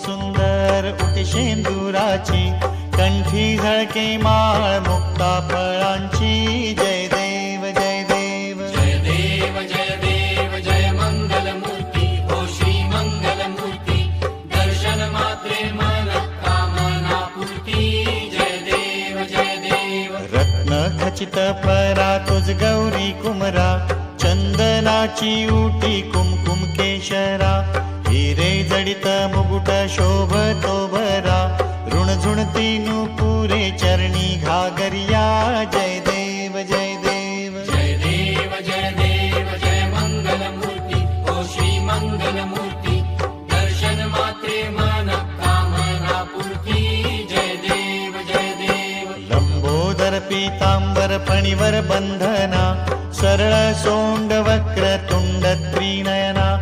सुंदर उटी शेंदुराची, कंठी झळके माळ मुक्ता फळांची. जय देव जय देव जय देव जय देव जय मंगल मूर्ती ओ श्री मंगल मूर्ती. दर्शन मात्रे मन कामना पूर्ती. जय देव जय देव. रत्न खचित परा तुझ गौरी कुमरा, चंदनाची उटी कुमकुम केशरा. हिरे जडित मुकुट शोभतो भरा, ऋणझुणती नुपुरे चरणी घागरिया. जय देव जय देव जय देव जय देव जय मंगल मूर्ती ओ श्री मंगल मूर्ती. दर्शन मात्रे मन कामना पूर्ती. जय देव जय देव. लंबोदर पीतांबर फणीवर बंधना, सरळ सोंड वक्र